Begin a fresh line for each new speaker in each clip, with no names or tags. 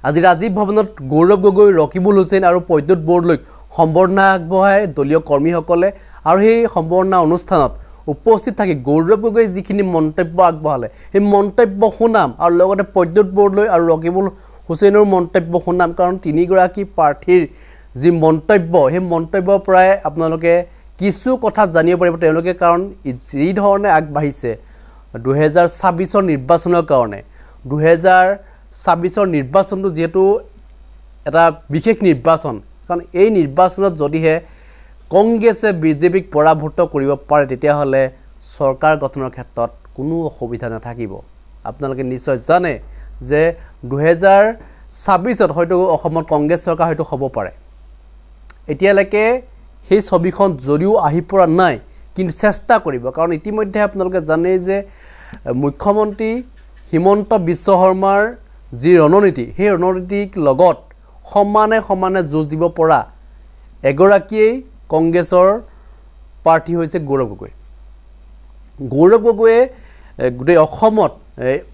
আজি ৰাজীৱ ভৱনত গৌৰৱ গগৈ ৰকিবুল হুছেইন আৰু পদ্যুৎ বৰদলৈক সম্বৰ্ধনা আগবঢ়ায় দলীয় কৰ্মীসকলে আৰু সেই সম্বৰ্ধনা অনুষ্ঠানত উপস্থিত থাকি গৌৰৱ গগৈ যিখিনি মন্তব্য আগবঢ়ালে সেই মন্তব্য শুনাম আৰু লগতে পদ্যুৎ বৰদলৈ আৰু ৰকিবুল হুছেইনৰ মন্তব্য শুনাম কাৰণ তিনিগৰাকী প্ৰাৰ্থীৰ যি মন্তব্য সেই মন্তব্যৰ পৰাই আপোনালোকে কিছু কথা জানিব পাৰিব তেওঁলোকে কাৰণ যি ধৰণে আগবাঢ়িছে 2026 নিৰ্বাচনৰ কাৰণে 2026 নিৰ্বাচনটো যেহেতু এটা বিশেষ নিৰ্বাচন কাৰণ এই নিৰ্বাচনত যদিহে কংগ্ৰেছে বিজেপিক পৰাভূত কৰিব পাৰে তেতিয়াহ'লে চৰকাৰ গঠনৰ ক্ষেত্ৰত কোনো অসুবিধা নাথাকিব আপোনালোকে নিশ্চয় জানে যে 2026ত হয়তো অসমত কংগ্ৰেছ চৰকাৰ হয়তো হ'ব পাৰে এতিয়ালৈকে সেই ছবিখন যদিও আহি পৰা নাই কিন্তু চেষ্টা কৰিব কাৰণ ইতিমধ্যে আপোনালোকে জানে যে মুখ্যমন্ত্ৰী হিমন্ত বিশ্ব শৰ্মাৰ যি ৰণনীতি সেই ৰণনীতিক লগত সমানে যুঁজ দিব পৰা এগৰাকীয়েই কংগ্ৰেছৰ প্ৰাৰ্থী হৈছে গৌৰৱ গগৈয়ে গোটেই অসমত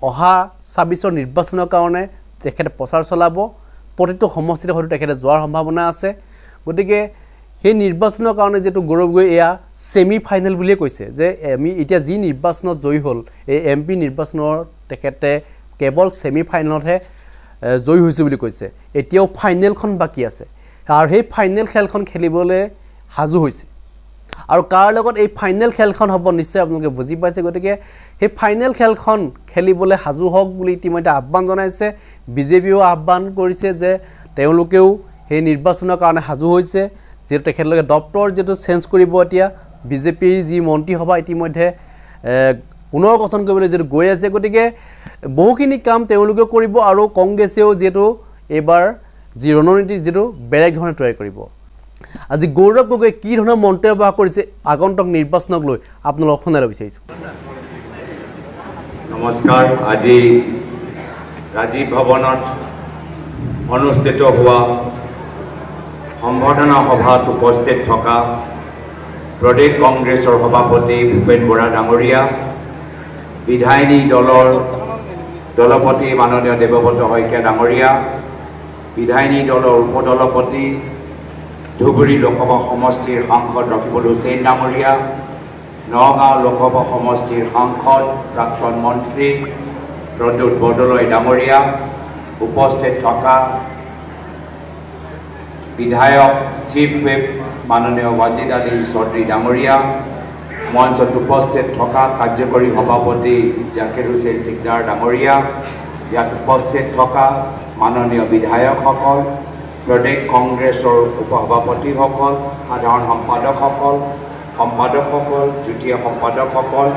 অহা 26 নিৰ্বাচনৰ কাৰণে তেখেতে প্ৰচাৰ চলাব প্ৰতিটো সমষ্টিতে হয়তো তেখেতে যোৱাৰ সম্ভাৱনা আছে গতিকে সেই নিৰ্বাচনৰ কাৰণে যেটো গৌৰৱ গগৈ এয়া সেমি ফাইনেল বুলিয়ে কৈছে যে আমি এতিয়া যি নিৰ্বাচনত জয়ী হ'ল এই এমপি নিৰ্বাচনৰ তেখেতে কেৱল সেমি ফাইনেলতহে জয়ী হৈছে বুলি কৈছে এতিয়াও ফাইনেলখন বাকি আছে আৰু সেই ফাইনেল খেলখন খেলিবলৈ হাজু হৈছে আৰু কাৰ লগত এই ফাইনেল খেলখন হ'ব নিশ্চয় আপোনালোকে বুজি পাইছে গতিকে সেই ফাইনেল খেলখন খেলিবলৈ হাজু হওক বুলি ইতিমধ্যে আহ্বান জনাইছে বিজেপিও আহ্বান কৰিছে যে তেওঁলোকেও সেই নিৰ্বাচনৰ কাৰণে হাজু হৈছে যেটো তেখেতলোকে ডক্টৰ যেটো চেঞ্জ কৰিব এতিয়া বিজেপিৰ যি মন্ত্ৰী সভা ইতিমধ্যে পুনৰ গঠন কৰিবলৈ যেটো গৈ আছে গতিকে বহুখিনি কাম তেওঁলোকে কৰিব আৰু কংগ্ৰেছেও যেটো এবাৰ যি ৰণনীতি যেটো বেলেগ ধৰণে তৈয়াৰ কৰিব আজি গৌৰৱ গগৈ কি ধৰণৰ মন্তব্য কৰিছে আগন্তুক নিৰ্বাচনক লৈ আপোনালোকক শুনাবলৈ বিচাৰিছো
নমস্কাৰ আজি ৰাজীৱ ভৱনত অনুষ্ঠিত হোৱা সম্বৰ্ধনা সভাত উপস্থিত থকা প্ৰদেশ কংগ্ৰেছৰ সভাপতি ভূপেন বৰা ডাঙৰীয়া বিধায়িনী দলৰ দলপতি মাননীয় দেৱব্ৰত শইকীয়া ডাঙৰীয়া বিধায়িনী দলৰ উপদলপতি ধুবুৰী লোকসভা সমষ্টিৰ সাংসদ ৰকিবুল হুছেইন ডাঙৰীয়া নগাঁও লোকসভা সমষ্টিৰ সাংসদ প্ৰাক্তন মন্ত্ৰী পদ্যুৎ বৰদলৈ ডাঙৰীয়া উপস্থিত থকা বিধায়ক চিফ হুইপ মাননীয় ৱাজিদ আলী চৌধুৰী ডাঙৰীয়া মঞ্চত উপস্থিত থকা কাৰ্যকৰী সভাপতি জাকিৰ হুছেইন সিকদাৰ ডাঙৰীয়া ইয়াত উপস্থিত থকা মাননীয় বিধায়কসকল প্ৰদেশ কংগ্ৰেছৰ উপসভাপতিসকল সাধাৰণ সম্পাদকসকল যুটীয়া সম্পাদকসকল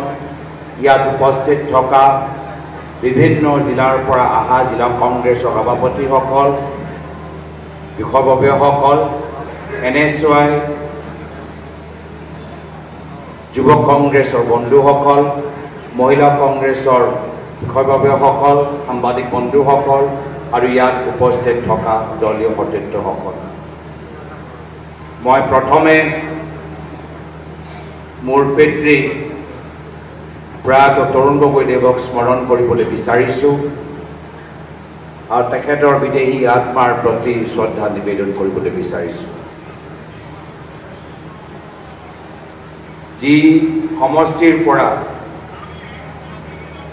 ইয়াত উপস্থিত থকা বিভিন্ন জিলাৰ পৰা অহা জিলা কংগ্ৰেছৰ সভাপতিসকল বিষয়ববীয়াসকল NSY যুৱ কংগ্ৰেছৰ বন্ধুসকল মহিলা কংগ্ৰেছৰ বিষয়ববীয়াসকল সাংবাদিক বন্ধুসকল আৰু ইয়াত উপস্থিত থকা দলীয় সতীৰ্থসকল মই প্ৰথমে মোৰ পিতৃ প্ৰয়াত তৰুণ গগৈদেৱক স্মৰণ কৰিবলৈ বিচাৰিছোঁ আৰু তেখেতৰ বিদেহী আত্মাৰ প্ৰতি শ্ৰদ্ধা নিবেদন কৰিবলৈ বিচাৰিছোঁ যি সমষ্টিৰ পৰা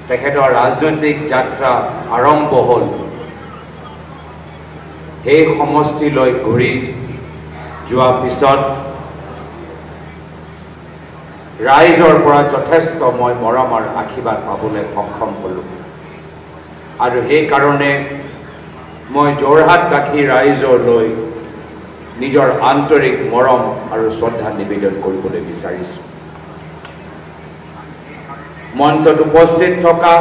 তেখেতৰ ৰাজনৈতিক যাত্ৰা আৰম্ভ হ'ল সেই সমষ্টিলৈ ঘূৰি যোৱাৰ পিছত ৰাইজৰ পৰা যথেষ্ট মই মৰম আৰু আশীৰ্বাদ পাবলৈ সক্ষম হ'লোঁ আৰু সেই কাৰণে মই যোৰহাটবাসী ৰাইজলৈ নিজৰ আন্তৰিক মৰম আৰু শ্ৰদ্ধা নিবেদন কৰিবলৈ বিচাৰিছোঁ মঞ্চত উপস্থিত থকা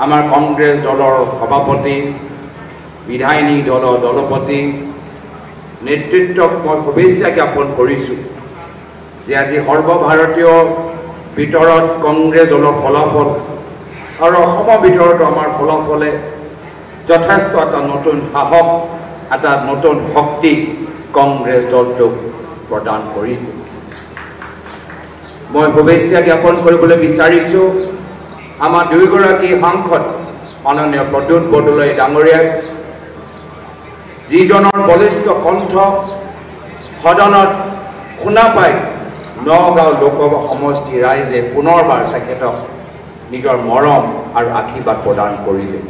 আমাৰ কংগ্ৰেছ দলৰ সভাপতি বিধায়িনী দলৰ দলপতি নেতৃত্বক মই শুভেচ্ছা জ্ঞাপন কৰিছোঁ যে আজি সৰ্বভাৰতীয় ভিতৰত কংগ্ৰেছ দলৰ ফলাফল আৰু অসমৰ ভিতৰতো আমাৰ ফলাফলে যথেষ্ট এটা নতুন সাহস এটা নতুন শক্তি কংগ্ৰেছ দলটোক প্ৰদান কৰিছে মই শুভেচ্ছা জ্ঞাপন কৰিবলৈ বিচাৰিছোঁ আমাৰ দুইগৰাকী সাংসদ মাননীয় প্ৰদ্যুৎ বৰদলৈ ডাঙৰীয়াই যিজনৰ বলিষ্ঠ কণ্ঠ সদনত শুনা পাই নগাঁও লোকসভা সমষ্টি ৰাইজে পুনৰবাৰ তেখেতক নিজৰ মৰম আৰু আশীৰ্বাদ প্ৰদান কৰিলে।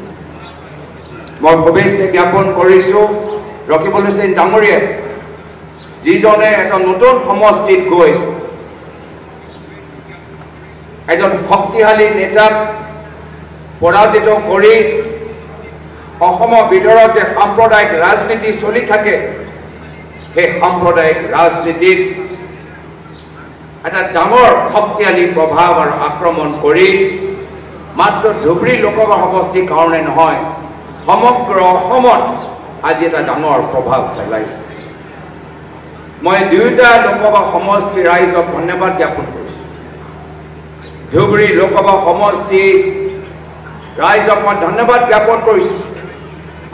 মই শুভেচ্ছা জ্ঞাপন কৰিছোঁ ৰকিবুল হুছেইন ডাঙৰীয়াই যিজনে এটা নতুন সমষ্টিত গৈ এজন শক্তিশালী নেতাক পৰাজিত কৰি অসমৰ ভিতৰত যে সাম্প্ৰদায়িক ৰাজনীতি চলি থাকে সেই সাম্প্ৰদায়িক ৰাজনীতিত এটা ডাঙৰ শক্তিশালী প্ৰভাৱ আৰু আক্ৰমণ কৰি মাত্ৰ ধুবুৰী লোকসভা সমষ্টিৰ কাৰণে নহয় সমগ্ৰ অসমত আজি এটা ডাঙৰ প্ৰভাৱ পেলাইছে। মই দুয়োটা লোকসভা সমষ্টিৰ ৰাইজক ধন্যবাদ জ্ঞাপন কৰিছোঁ। ধুবুৰী লোকসভা সমষ্টি ৰাইজক মই ধন্যবাদ জ্ঞাপন কৰিছোঁ।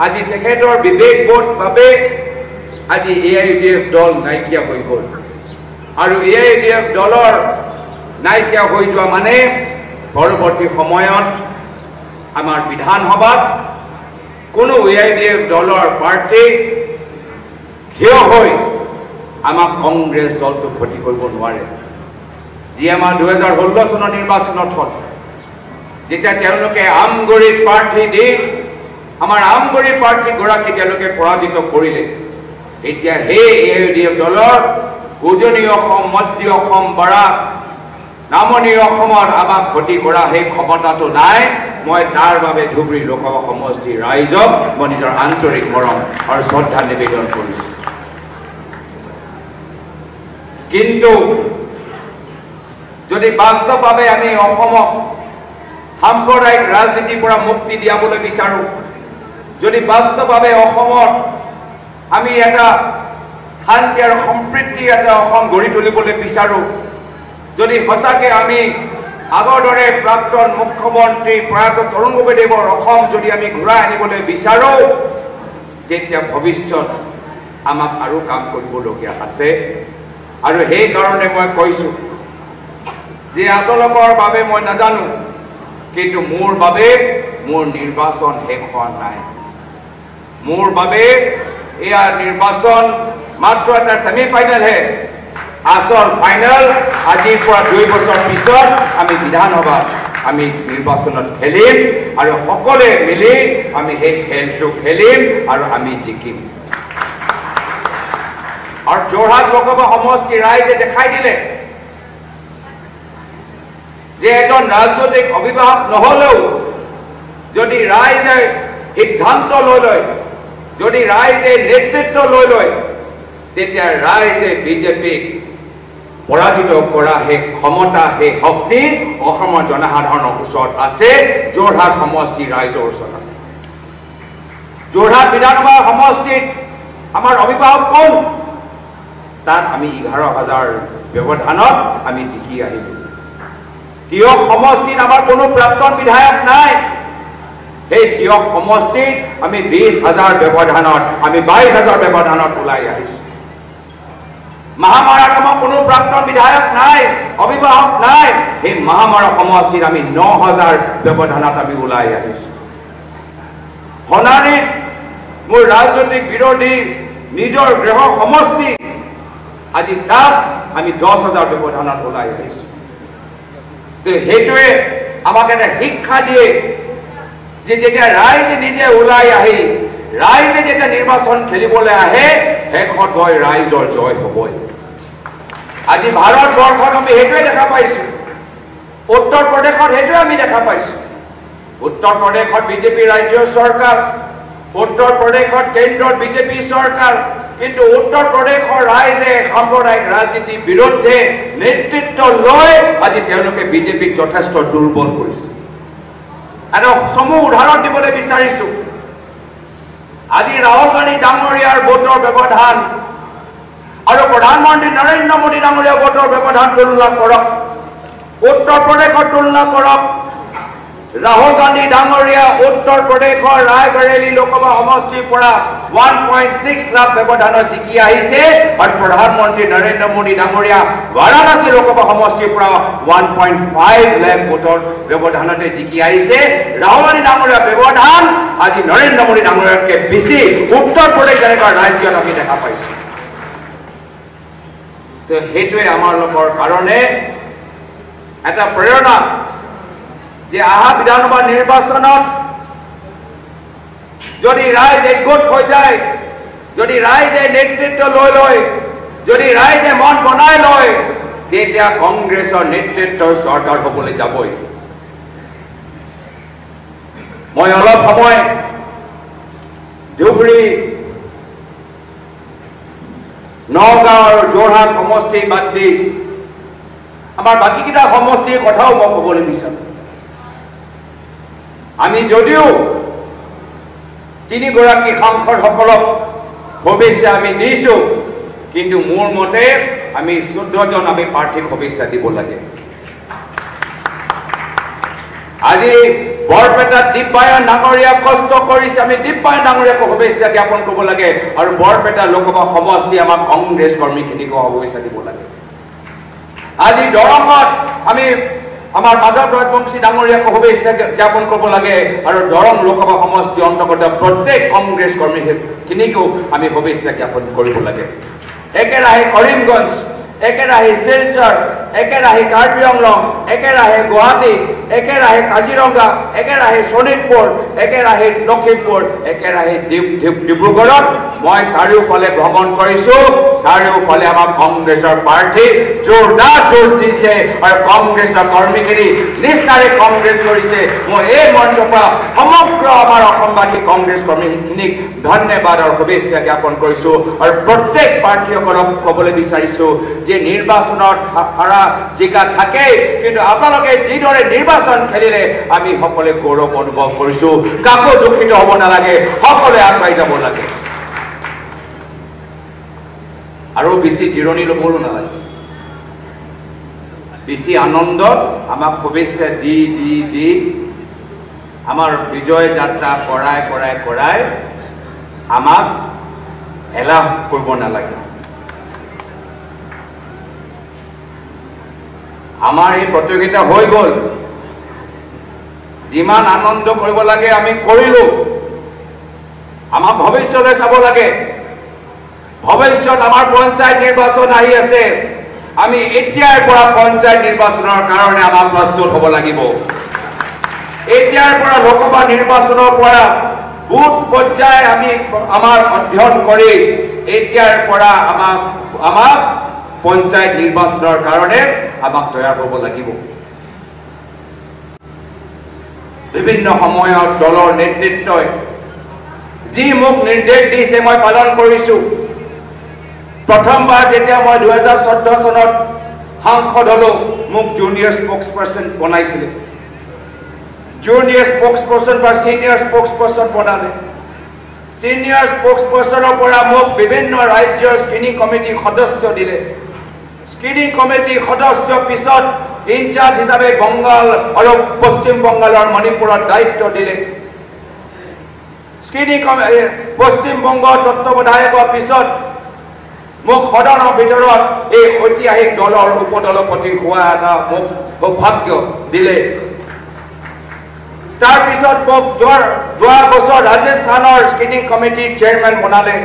আজি তেখেতৰ বিবেকবোধভাৱে আজি AIUDF দল নাইকিয়া হৈ গ'ল আৰু AIUDF দলৰ নাইকিয়া হৈ যোৱা মানে পৰৱৰ্তী সময়ত আমাৰ বিধানসভাত কোনো AIUDF দলৰ প্ৰাৰ্থী থিয় হৈ আমাক কংগ্ৰেছ দলটো ক্ষতি কৰিব নোৱাৰে। যি আমাৰ 2016 চনৰ নিৰ্বাচনত হ'ল যেতিয়া তেওঁলোকে আমগুৰিত প্ৰাৰ্থী দি আমাৰ আমগুৰি প্ৰাৰ্থীগৰাকী তেওঁলোকে পৰাজিত কৰিলে এতিয়া সেই AIUDF দলৰ উজনি অসম মধ্য অসম বৰাক নামনি অসমত আমাক ক্ষতি কৰা সেই ক্ষমতাটো নাই। মই তাৰ বাবে ধুবুৰী লোকসভা সমষ্টিৰ ৰাইজক মই নিজৰ আন্তৰিক মৰম আৰু শ্ৰদ্ধা নিবেদন কৰিছোঁ। কিন্তু যদি বাস্তৱভাৱে আমি অসমক সাম্প্ৰদায়িক ৰাজনীতিৰ পৰা মুক্তি দিয়াবলৈ বিচাৰোঁ যদি বাস্তৱভাৱে অসমত আমি এটা শান্তি আৰু সম্প্ৰীতি এটা অসম গঢ়ি তুলিবলৈ বিচাৰোঁ যদি সঁচাকৈ আমি আগৰ দৰে প্ৰাক্তন মুখ্যমন্ত্ৰী প্ৰয়াত তৰুণ গগৈদেৱৰ অসম যদি আমি ঘূৰাই আনিবলৈ বিচাৰোঁ তেতিয়া ভৱিষ্যত আমাক আৰু কাম কৰিবলগীয়া আছে। আৰু সেইকাৰণে মই কৈছোঁ যে আপোনালোকৰ বাবে মই নাজানো কিন্তু মোৰ বাবে মোৰ নিৰ্বাচন শেষ হোৱা নাই। মোৰ বাবে এয়া নিৰ্বাচন মাত্ৰ এটা ছেমি ফাইনেলহে। আসল ফাইনেল আজিৰ পৰা 2 বছৰ পিছত আমি বিধানসভাত আমি নিৰ্বাচনত খেলিম আৰু সকলোৱে মিলি আমি সেই খেলটো খেলিম আৰু আমি জিকিম। আৰু যোৰহাট লোকসভা সমষ্টিৰ ৰাইজে দেখাই দিলে যে এজন ৰাজনৈতিক অভিভাৱক নহ'লেও যদি ৰাইজে সিদ্ধান্ত লৈ লয় যদি ৰাইজে নেতৃত্ব লৈ লয় তেতিয়া ৰাইজে বিজেপিক পৰাজিত কৰা সেই ক্ষমতা সেই শক্তি অসমৰ জনসাধাৰণৰ ওচৰত আছে। যোৰহাট সমষ্টিৰ ৰাইজৰ ওচৰত আছে। যোৰহাট বিধানসভা সমষ্টিত আমাৰ অভিভাৱক কোন তাত আমি 11,000 ব্যৱধানত আমি জিকি আহিলোঁ। তিয়ক সমষ্টিত আমাৰ কোনো প্ৰাক্তন বিধায়ক নাই। সেই তিয়ক সমষ্টিত আমি 20,000 ব্যৱধানত আমি 22,000 ব্যৱধানত ওলাই আহিছোঁ। মহামাৰাত আমাৰ কোনো প্ৰাক্তন বিধায়ক নাই অভিভাৱক নাই। সেই মহামাৰা সমষ্টিত আমি 9,000 ব্যৱধানত আমি ওলাই আহিছোঁ। সোণাৰীত মোৰ ৰাজনৈতিক বিৰোধী নিজৰ গৃহ সমষ্টি আজি তাত আমি 10,000 ব্যৱধানত ওলাই আহিছোঁ। তো সেইটোৱে আমাক এটা শিক্ষা দিয়ে যে যেতিয়া ৰাইজে নিজে ওলাই আহি ৰাইজে যেতিয়া নিৰ্বাচন খেলিবলৈ আহে শেষত গৈ ৰাইজৰ জয় হ'বই। আজি ভাৰতবৰ্ষত আমি সেইটোৱে দেখা পাইছোঁ। উত্তৰ প্ৰদেশত সেইটোৱে আমি দেখা পাইছোঁ। উত্তৰ প্ৰদেশত বিজেপি ৰাজ্যৰ চৰকাৰ উত্তৰ প্ৰদেশত কেন্দ্ৰত বিজেপি চৰকাৰ কিন্তু উত্তৰ প্ৰদেশৰ ৰাইজে সাম্প্ৰদায়িক ৰাজনীতিৰ বিৰুদ্ধে নেতৃত্ব লৈ আজি তেওঁলোকে বিজেপিক যথেষ্ট দুৰ্বল কৰিছে। এটা চমু উদাহৰণ দিবলৈ বিচাৰিছোঁ। আজি ৰাহুল গান্ধী ডাঙৰীয়াৰ ভোটৰ ব্যৱধান আৰু প্ৰধানমন্ত্ৰী নৰেন্দ্ৰ মোদী ডাঙৰীয়াৰ ভোটৰ ব্যৱধান তুলনা কৰক। উত্তৰ প্ৰদেশত তুলনা কৰক ৰাহুল গান্ধী ডাঙৰীয়া উত্তৰ প্ৰদেশৰ ৰায়বৰেলী লোকসভা সমষ্টিৰ পৰা 1.6 লাখ ব্যৱধানত জিকি আহিছে আৰু প্ৰধানমন্ত্ৰী নৰেন্দ্ৰ মোদী ডাঙৰীয়া বাৰাণসী লোকসভা সমষ্টিৰ পৰা 1.5 লাখ ভোটৰ ব্যৱধানতে জিকি আহিছে ৰাহুল গান্ধী ডাঙৰীয়া ব্যৱধান আজি নৰেন্দ্ৰ মোদী ডাঙৰীয়াতকৈ বেছি উত্তৰ প্ৰদেশ যেনেকুৱা ৰাজ্যত আমি দেখা পাইছোঁ তো সেইটোৱে আমাৰ লোকৰ কাৰণে এটা প্ৰেৰণা যে আহা বিধানসভা নিৰ্বাচনত যদি ৰাইজ একগোট হৈ যায় যদি ৰাইজে নেতৃত্ব লৈ লয় যদি ৰাইজে মন বনাই লয় তেতিয়া কংগ্ৰেছৰ নেতৃত্বৰ চৰকাৰ হ'বলৈ যাবই মই অলপ সময় ধুবুৰী নগাঁও আৰু যোৰহাট সমষ্টি বাদ দি আমাৰ বাকীকেইটা সমষ্টিৰ কথাও মই ক'বলৈ বিচাৰোঁ আমি যদিও তিনিগৰাকী সাংসদসকলক শুভেচ্ছা আমি দিছোঁ কিন্তু মোৰ মতে আমি 14জন আমি প্ৰাৰ্থীক শুভেচ্ছা দিব লাগে আজি বৰপেটাত দিব্যায়ন ডাঙৰীয়া কষ্ট কৰিছে আমি দিব্যায়ন ডাঙৰীয়াকো শুভেচ্ছা জ্ঞাপন কৰিব লাগে আৰু বৰপেটা লোকসভা সমষ্টি আমাৰ কংগ্ৰেছ কৰ্মীখিনিকো শুভেচ্ছা দিব লাগে আজি দৰঙত আমি আমাৰ মাধৱ ৰাজবংশী ডাঙৰীয়াকো শুভেচ্ছা জ্ঞাপন কৰিব লাগে আৰু দৰং লোকসভা সমষ্টি অন্তৰ্গত প্ৰত্যেক কংগ্ৰেছ কৰ্মীখিনিকো আমি শুভেচ্ছা জ্ঞাপন কৰিব লাগে একেৰাহে কৰিমগঞ্জ একেৰাহে শিলচৰ একেৰাহে কাৰ্বি আংলং একেৰাহে গুৱাহাটী একেৰাহে কাজিৰঙা একেৰাহে শোণিতপুৰ একেৰাহে লখিমপুৰ একেৰাহে ডিব্ৰুগড়ত মই চাৰিওফালে ভ্ৰমণ কৰিছোঁ চাৰিওফালে আমাৰ কংগ্ৰেছৰ প্ৰাৰ্থী জোৰদাৰ যুঁজ দিছে আৰু কংগ্ৰেছৰ কৰ্মীখিনি নিষ্ঠাৰে কংগ্ৰেছ কৰিছে মই এই মঞ্চৰ পৰা সমগ্ৰ আমাৰ অসমবাসী কংগ্ৰেছ কৰ্মীখিনিক ধন্যবাদ আৰু শুভেচ্ছা জ্ঞাপন কৰিছোঁ আৰু প্ৰত্যেক প্ৰাৰ্থীসকলক ক'বলৈ বিচাৰিছোঁ যে নিৰ্বাচনত হাৰা জিকা থাকেই কিন্তু আপোনালোকে যিদৰে নিৰ্বাচন খেলিলে আমি সকলোৱে গৌৰৱ অনুভৱ কৰিছোঁ কাকো দুখিত হ'ব নালাগে সকলোৱে আগুৱাই যাব লাগে আৰু বেছি জিৰণি ল'বও নালাগে বেছি আনন্দত আমাক শুভেচ্ছা দি দি দি আমাৰ বিজয় যাত্ৰা কৰাই আমাক এলাহ কৰিব নালাগে আমাৰ এই প্ৰতিযোগিতা হৈ গ'ল যিমান আনন্দ কৰিব লাগে আমি কৰিলোঁ আমাৰ ভৱিষ্যতলৈ চাব লাগে ভৱিষ্যত আমাৰ পঞ্চায়ত নিৰ্বাচন আহি আছে আমি এতিয়াৰ পৰা পঞ্চায়ত নিৰ্বাচনৰ কাৰণে আমাৰ প্ৰস্তুত হ'ব লাগিব এতিয়াৰ পৰা লোকসভা নিৰ্বাচনৰ পৰা বুথ পৰ্যায় আমি আমাৰ অধ্যয়ন কৰি এতিয়াৰ পৰা আমাক পঞ্চায়ত নিৰ্বাচনৰ কাৰণে আমাক তৈয়াৰ হ'ব লাগিব বিভিন্ন সময়ত দলৰ নেতৃত্বই যি মোক নিৰ্দেশ দিছে মই পালন কৰিছোঁ প্ৰথমবাৰ যেতিয়া মই 2014 চনত সাংসদ হ'লো মোক জুনিয়ৰ স্পোক্সপাৰ্চন বনাইছিলে জুনিয়ৰ স্পোক্সপাৰ্চন বা চিনিয়ৰ স্পোক্সপাৰ্চন বনালে চিনিয়ৰ স্পোক্সপাৰ্চনৰ পৰা মোক বিভিন্ন ৰাজ্যৰ স্ক্ৰিনিং কমিটি সদস্য দিলে স্ক্ৰিনিং কমিটি সদস্য পিছত ইনচাৰ্জ হিচাপে বংগাল আৰু পশ্চিম বংগাল আৰু মণিপুৰৰ দায়িত্ব দিলে স্ক্ৰিনিং পশ্চিম বংগ তত্ত্বাৱধায়কৰ পিছত মোক সদনৰ ভিতৰত এই ঐতিহাসিক দলৰ উপদলপতি হোৱা এটা মোক সৌভাগ্য দিলে তাৰপিছত মোক যোৱা বছৰ ৰাজস্থানৰ স্ক্ৰিনিং কমিটিৰ চেয়াৰমেন বনালে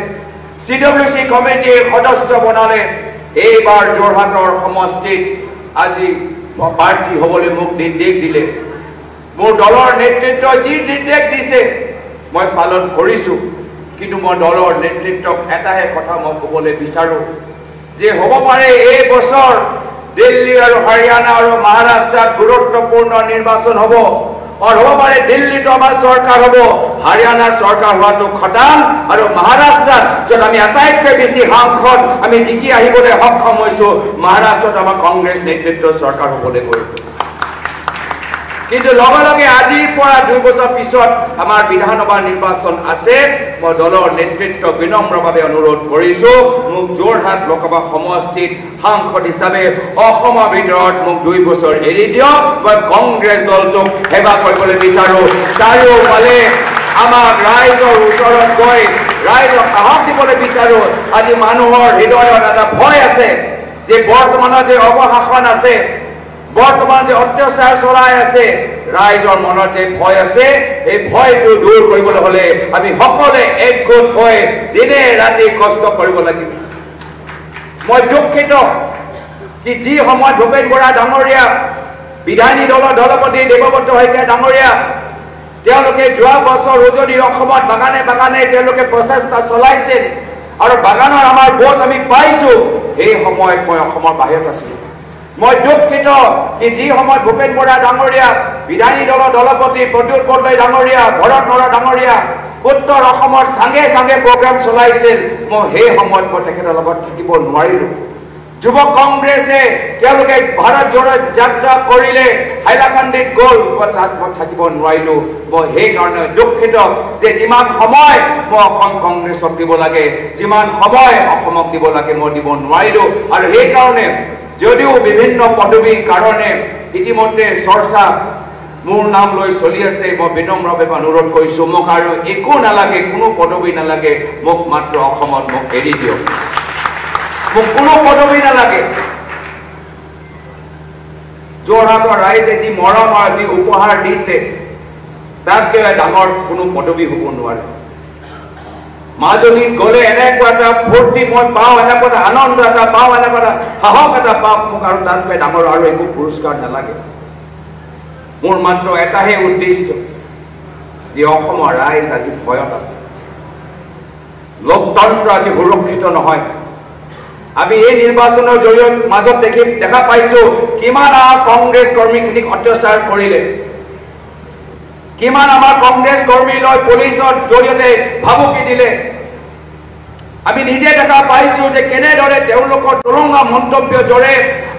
CWC কমিটিৰ সদস্য বনালে এইবাৰ যোৰহাটৰ সমষ্টিত আজি প্ৰাৰ্থী হ'বলৈ মোক নিৰ্দেশ দিলে মোৰ দলৰ নেতৃত্বই যি নিৰ্দেশ দিছে মই পালন কৰিছোঁ কিন্তু মই দলৰ নেতৃত্বক এটাহে কথা মই ক'বলৈ বিচাৰোঁ যে হ'ব পাৰে এই বছৰ দিল্লী আৰু হাৰিয়ানা আৰু মহাৰাষ্ট্ৰত গুৰুত্বপূৰ্ণ নিৰ্বাচন হ'ব আৰু হ'ব পাৰে দিল্লীতো আমাৰ চৰকাৰ হ'ব হাৰিয়ানাৰ চৰকাৰ হোৱাটো খটাং আৰু মহাৰাষ্ট্ৰত য'ত আমি আটাইতকৈ বেছি সাংসদ আমি জিকি আহিবলৈ সক্ষম হৈছোঁ মহাৰাষ্ট্ৰত আমাৰ কংগ্ৰেছ নেতৃত্বৰ চৰকাৰ হ'বলৈ গৈছে কিন্তু লগে লগে আজিৰ পৰা 2 বছৰ পিছত আমাৰ বিধানসভা নিৰ্বাচন আছে মই দলৰ নেতৃত্ব বিনম্ৰভাৱে অনুৰোধ কৰিছোঁ মোক যোৰহাট লোকসভা সমষ্টিত সাংসদ হিচাপে অসমৰ ভিতৰত মোক 2 বছৰ এৰি দিয়ক মই কংগ্ৰেছ দলটোক সেৱা কৰিবলৈ বিচাৰোঁ চাৰিওফালে আমাক ৰাইজৰ ওচৰত গৈ ৰাইজক সাহস দিবলৈ বিচাৰোঁ আজি মানুহৰ হৃদয়ত এটা ভয় আছে যে বৰ্তমানৰ যে অৱশাসন আছে বৰ্তমান যে অত্যাচাৰ চলাই আছে ৰাইজৰ মনত যে ভয় আছে এই ভয়টো দূৰ কৰিবলৈ হলে আমি সকলোৱে একগোট হৈ দিনে ৰাতি কষ্ট কৰিব লাগিব মই দুঃখিত কি যি সময়ত ভূপেন বৰা ডাঙৰীয়া বিধায়িনী দলৰ দলপতি দেৱব্ৰত শইকীয়া ডাঙৰীয়া তেওঁলোকে যোৱা বছৰ উজনি অসমত বাগানে বাগানে তেওঁলোকে প্ৰচেষ্টা চলাইছিল আৰু বাগানৰ আমাৰ ভোট আমি পাইছোঁ সেই সময়ত মই অসমৰ বাহিৰত আছিলোঁ মই দুঃখিত কি যি সময়ত ভূপেন বৰা ডাঙৰীয়া বিধায়িনী দলৰ দলপতি প্ৰদ্যুৎ বৰদলৈ ডাঙৰীয়া ভৰত নৰহ ডাঙৰীয়া উত্তৰ অসমৰ চাঙে চাঙে প্ৰগ্ৰাম চলাইছিল মই সেই সময়ত মই তেখেতৰ লগত থাকিব নোৱাৰিলোঁ যুৱ কংগ্ৰেছে তেওঁলোকে ভাৰত জোড়ো যাত্ৰা কৰিলে হাইলাকান্দিত গ'ল তাত মই থাকিব নোৱাৰিলোঁ মই সেইকাৰণে দুঃখিত যে যিমান সময় মই অসম কংগ্ৰেছক দিব লাগে যিমান সময় অসমক দিব লাগে মই দিব নোৱাৰিলোঁ আৰু সেইকাৰণে যদিও বিভিন্ন পদবীৰ কাৰণে ইতিমধ্যে চৰ্চা মোৰ নাম লৈ চলি আছে মই বিনম্ৰভাৱে অনুৰোধ কৰিছোঁ মোক আৰু একো নালাগে কোনো পদবী নালাগে মোক মাত্ৰ অসমত মোক এৰি দিয়ক মোক কোনো পদবী নালাগে যোৰহাটৰ ৰাইজে যি মৰম আৰু যি উপহাৰ দিছে তাতকৈ ডাঙৰ কোনো পদবী হ'ব নোৱাৰে মাজুলীত গ'লে এনেকুৱা এটা ফূৰ্তি মই পাওঁ এনেকুৱা এটা আনন্দ এটা পাওঁ এনেকুৱা এটা সাহস এটা পাওঁ মোক আৰু তাতকৈ ডাঙৰ আৰু একো পুৰস্কাৰ নালাগে মোৰ মাত্ৰ এটাহে উদ্দেশ্য যে অসমৰ ৰাইজ আজি ভয়ত আছে লোকতন্ত্ৰ আজি সুৰক্ষিত নহয় আমি এই নিৰ্বাচনৰ জৰিয়তে মাজত দেখা পাইছোঁ কিমান আমাৰ কংগ্ৰেছ কৰ্মীখিনিক অত্যাচাৰ কৰিলে কিমান আমাৰ কংগ্ৰেছ কৰ্মীলৈ পুলিচৰ জৰিয়তে ভাবুকি দিলে আমি নিজে দেখা পাইছোঁ যে কেনেদৰে তেওঁলোকৰ তৰংগা মন্তব্য জৰে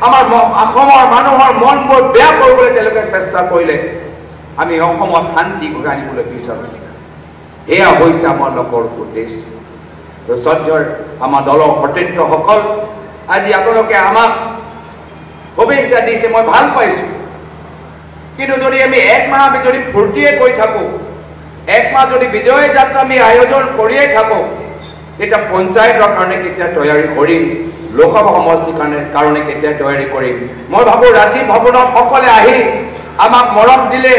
আমাৰ অসমৰ মানুহৰ মনবোৰ বেয়া কৰিবলৈ তেওঁলোকে চেষ্টা কৰিলে আমি অসমত শান্তি ঘূৰাই আনিবলৈ বিচাৰোঁ এয়া হৈছে আমাৰ লোকৰ উদ্দেশ্য শ্ৰদ্ধাৰ আমাৰ দলৰ সতীৰ্থসকল আজি আপোনালোকে আমাক শুভেচ্ছা দিছে মই ভাল পাইছোঁ কিন্তু যদি আমি এক মাহ আমি যদি ফূৰ্তিয়ে কৰি থাকোঁ এক মাহ যদি বিজয় যাত্ৰা আমি আয়োজন কৰিয়ে থাকোঁ তেতিয়া পঞ্চায়তৰ কাৰণে কেতিয়া তৈয়াৰী কৰিম লোকসভা সমষ্টিৰ কাৰণে কেতিয়া তৈয়াৰী কৰিম মই ভাবোঁ ৰাজীৱ ভৱনত সকলে আহি আমাক মৰম দিলে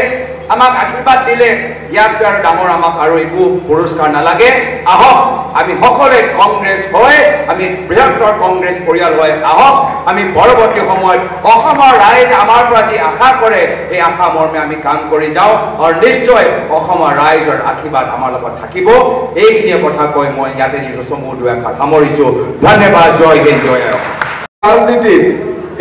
আমাক আশীৰ্বাদ দিলে ইয়াতকৈ আৰু ডাঙৰ আমাক আৰু একো পুৰস্কাৰ নালাগে আহক আমি সকলোৱে কংগ্ৰেছ হৈ আমি বৃহত্তৰ কংগ্ৰেছ পৰিয়াল হৈ আহক আমি পৰৱৰ্তী সময়ত অসমৰ ৰাইজে আমাৰ পৰা যি আশা কৰে সেই আশা মৰ্মে আমি কাম কৰি যাওঁ আৰু নিশ্চয় অসমৰ ৰাইজৰ আশীৰ্বাদ আমাৰ লগত থাকিব এইখিনিয়ে কথা কৈ মই ইয়াতে নিজৰ চমু দুআষাৰ সামৰিছোঁ ধন্যবাদ জয় হিন্দ জয়
ৰাজনীতিত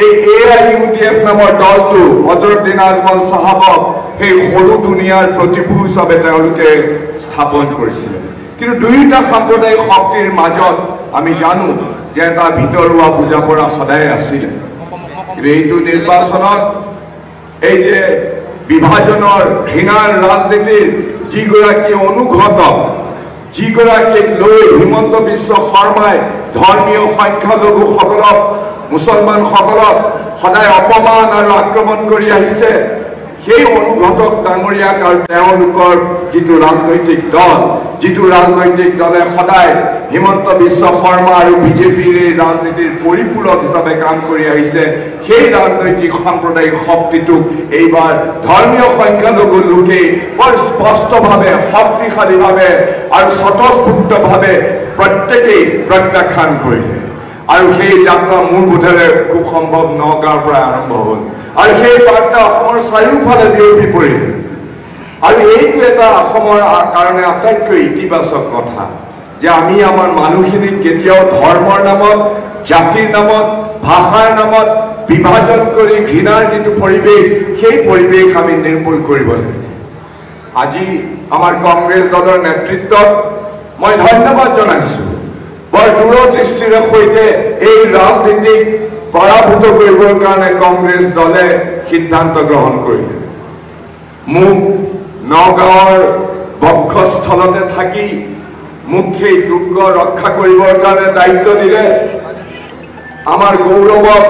এই AIUDF নামৰ দলটো অজৰুদ্দিন আজমল চাহাবক সেই সৰু দুনিয়াৰ প্ৰতিভূ হিচাপে তেওঁলোকে স্থাপন কৰিছিলে কিন্তু দুয়োটা সাম্প্ৰদায়িক শক্তিৰ মাজত আমি জানো যে এটা ভিতৰুৱা বুজাপৰা সদায় আছিলে কিন্তু এইটো নিৰ্বাচনত এই যে বিভাজনৰ ঘৃণাৰ ৰাজনীতিৰ যিগৰাকী অনুঘটক যিগৰাকীক লৈ হিমন্ত বিশ্ব শৰ্মাই ধৰ্মীয় সংখ্যালঘুসকলক মুছলমানসকলক সদায় অপমান আৰু আক্ৰমণ কৰি আহিছে সেই অনুঘটক ডাঙৰীয়াক আৰু তেওঁলোকৰ যিটো ৰাজনৈতিক দলে সদায় হিমন্ত বিশ্ব শৰ্মা আৰু বিজেপিৰ এই ৰাজনীতিৰ পৰিপূৰক হিচাপে কাম কৰি আহিছে সেই ৰাজনৈতিক সাম্প্ৰদায়িক শক্তিটোক এইবাৰ ধৰ্মীয় সংখ্যালঘু লোকেই বৰ স্পষ্টভাৱে শক্তিশালীভাৱে আৰু স্বতঃস্ফূৰ্তভাৱে প্ৰত্যেকেই প্ৰত্যাখ্যান কৰিলে আৰু সেই যাত্ৰা মোৰ বোধেৰে খুব সম্ভৱ নগাঁৱৰ পৰা আৰম্ভ হ'ল আৰু সেই বাৰ্তা অসমৰ চাৰিওফালে বিয়পি পৰিল আৰু এইটো এটা অসমৰ কাৰণে আটাইতকৈ ইতিবাচক কথা যে আমি আমাৰ মানুহখিনিক কেতিয়াও ধৰ্মৰ নামত জাতিৰ নামত ভাষাৰ নামত বিভাজন কৰি ঘৃণাৰ যিটো পৰিৱেশ সেই পৰিৱেশ আমি নিৰ্মূল কৰিব লাগিব আজি আমাৰ কংগ্ৰেছ দলৰ নেতৃত্বক মই ধন্যবাদ জনাইছোঁ বৰ দূৰদৃষ্টিৰে সৈতে এই ৰাজনীতিক পৰাভূত কৰিবৰ কাৰণে কংগ্ৰেছ দলে সিদ্ধান্ত গ্ৰহণ কৰিলে মোক নগাঁৱৰ বক্ষস্থলতে থাকি মোক সেই দুৰ্গ ৰক্ষা কৰিবৰ কাৰণে দায়িত্ব দিলে। আমাৰ গৌৰৱক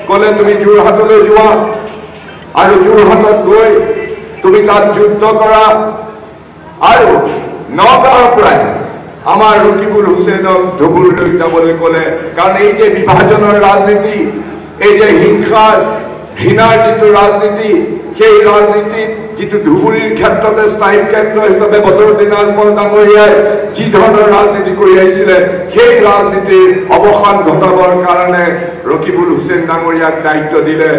ক'লে তুমি যোৰহাটলৈ যোৱা আৰু যোৰহাটত গৈ তুমি তাত যুদ্ধ কৰা আৰু নগাঁৱৰ পৰাই আমাৰ ৰকিবুল হুছেইনক ধুবুৰীলৈ যাবলৈ ক'লে। কাৰণ এই যে বিভাজনৰ ৰাজনীতি, এই যে হিংসাৰ ঘৃণাৰ যিটো ৰাজনীতি, সেই ৰাজনীতিত যিটো ধুবুৰীৰ ক্ষেত্ৰতে স্থায়ী কেন্দ্ৰ হিচাপে বদৰুদ্দিন আজমল ডাঙৰীয়াই যি ধৰণৰ ৰাজনীতি কৰি আহিছিলে, সেই ৰাজনীতিৰ অৱসান ঘটাবৰ কাৰণে ৰকিবুল হুছেইন ডাঙৰীয়াক দায়িত্ব দিলে।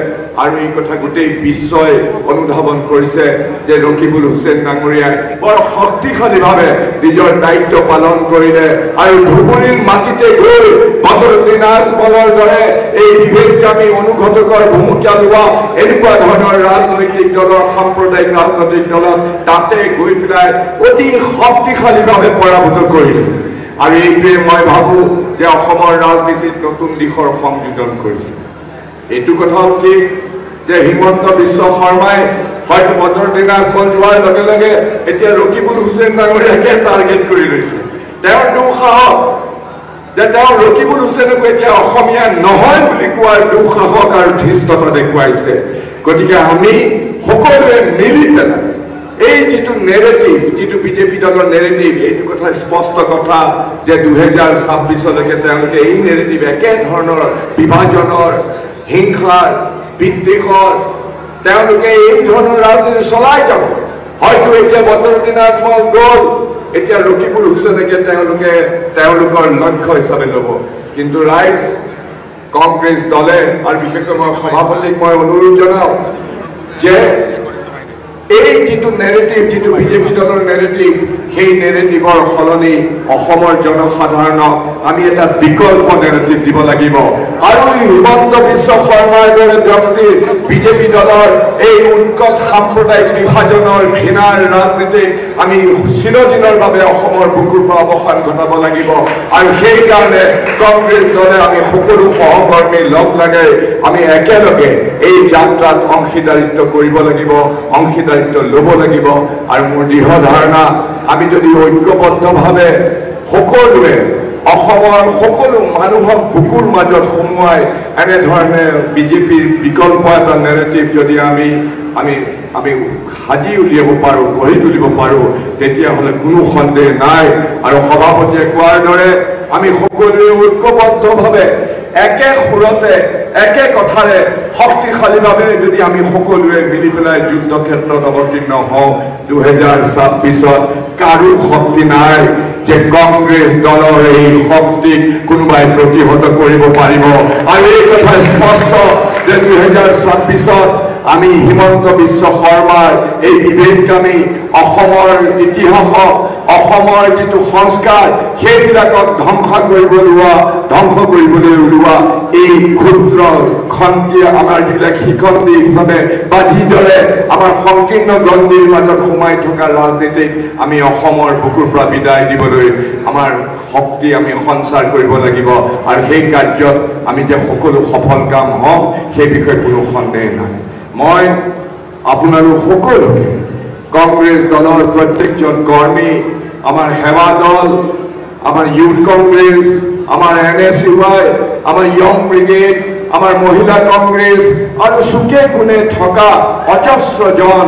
আৰু এই কথা গোটেই বিশ্বই অনুধাৱন কৰিছে যে ৰকিবুল হুছেইন ডাঙৰীয়াই বৰ শক্তিশালীভাৱে নিজৰ দায়িত্ব পালন কৰিলে আৰু ধুবুৰীৰ মাটিতে গৈ বদৰুদ্দিন আজমলৰ দৰে এই বিভেদকামী অনুঘটকৰ ভূমিকা লোৱা এনেকুৱা ধৰণৰ ৰাজনৈতিক দলৰ, সাম্প্ৰদায়িক ৰাজনৈতিক দলত তাতে গৈ পেলাই অতি শক্তিশালীভাৱে পৰাভূত কৰিলে। আৰু এইটোৱে মই ভাবোঁ যে অসমৰ ৰাজনীতিত নতুন দিশৰ সংযোজন কৰিছে। এইটো কথাও ঠিক যে হিমন্ত বিশ্ব শৰ্মাই হয়তো বদৰুদ্দিন আজমল যোৱাৰ লগে লগে এতিয়া ৰকিবুল হুছেইন ডাঙৰীয়াকে টাৰ্গেট কৰি লৈছে। তেওঁৰ দুঃসাহস যে তেওঁ ৰকিবুল হুছেইনক এতিয়া অসমীয়া নহয় বুলি কোৱাৰ দুঃসাহস আৰু ধৃষ্টতা দেখুৱাইছে। গতিকে আমি সকলোৱে মিলি পেলাই এই যিটো নেৰেটিভ, যিটো বিজেপি দলৰ নেৰেটিভ, এইটো কথা স্পষ্ট কথা যে 2026লৈকে তেওঁলোকে এই নেৰেটিভ একেধৰণৰ বিভাজনৰ, হিংসাৰ, বিদ্বেষৰ তেওঁলোকে এই ধৰণৰ ৰাজনীতি চলাই যাব। হয়তো এতিয়া বদৰুদ্দিন আজমল গ'ল, এতিয়া ৰকিবুল হুছেইনকে তেওঁলোকৰ লক্ষ্য হিচাপে ল'ব। কিন্তু ৰাইজ, কংগ্ৰেছ দলে আৰু বিশেষকৈ মই সভাপতিক মই অনুৰোধ জনাওঁ যে এই যিটো নেৰেটিভ, যিটো বিজেপি দলৰ নেৰেটিভ, সেই নেৰেটিভৰ সলনি অসমৰ জনসাধাৰণক আমি এটা বিকল্প নেৰেটিভ দিব লাগিব। আৰু হিমন্ত বিশ্ব শৰ্মাৰ দৰে ব্যক্তি বিজেপি দলৰ এই উৎকট সাম্প্ৰদায়িক বিভাজনৰ, ঘৃণাৰ ৰাজনীতিক আমি চিৰদিনৰ বাবে অসমৰ বুকুৰ পৰা অৱসান ঘটাব লাগিব। আৰু সেইকাৰণে কংগ্ৰেছ দলে আমি সকলো সহকৰ্মী লগ লগাই আমি একেলগে এই যাত্ৰাত অংশীদাৰিত্ব কৰিব লাগিব, অংশীদাৰিত্ব ল'ব লাগিব। আৰু মোৰ দৃঢ় ধাৰণা, আমি যদি ঐক্যবদ্ধভাৱে সকলোৱে অসমৰ সকলো মানুহক বুকুৰ মাজত সোমোৱাই এনেধৰণে বিজেপিৰ বিকল্প এটা নেৰেটিভ যদি আমি সাজি উলিয়াব পাৰোঁ, গঢ়ি তুলিব পাৰোঁ, তেতিয়াহ'লে কোনো সন্দেহ নাই। আৰু সভাপতিয়ে কোৱাৰ দৰে আমি সকলোৱে ঐক্যবদ্ধভাৱে একে সুৰতে, একে কথাৰে, শক্তিশালীভাৱে যদি আমি সকলোৱে মিলি পেলাই যুদ্ধক্ষেত্ৰত অৱতীৰ্ণ হওঁ, 2026ত কাৰো শক্তি নাই যে কংগ্ৰেছ দলৰ এই শক্তিক কোনোবাই প্ৰতিহত কৰিব পাৰিব। আৰু এই কথা স্পষ্ট যে 2026ত আমি হিমন্ত বিশ্ব শৰ্মাৰ এই বিভেদকামী অসমৰ ইতিহাসক, অসমৰ যিটো সংস্কাৰ, সেইবিলাকক ধ্বংস কৰিবলৈ ওলোৱা এই ক্ষুদ্ৰ খন্তি, আমাৰ যিবিলাক শিখণ্ডী হিচাপে বা যিদৰে আমাৰ সংকীৰ্ণ গণ্ডিৰ মাজত সোমাই থকা ৰাজনীতিক আমি অসমৰ বুকুৰ পৰা বিদায় দিবলৈ আমাৰ শক্তি আমি সঞ্চাৰ কৰিব লাগিব। আৰু সেই কাৰ্যত আমি যে সকলো সফল কাম হওঁ, সেই বিষয়ে কোনো সন্দেহ নাই। মই আপোনালোক সকলোকে, কংগ্ৰেছ দলৰ প্ৰত্যেকজন কৰ্মী, আমাৰ সেৱা দল, আমাৰ ইউথ কংগ্ৰেছ, আমাৰ NSUI, আমাৰ য়ং ব্ৰিগেড, আমাৰ মহিলা কংগ্ৰেছ আৰু চুকে কোণে থকা অজস্ৰজন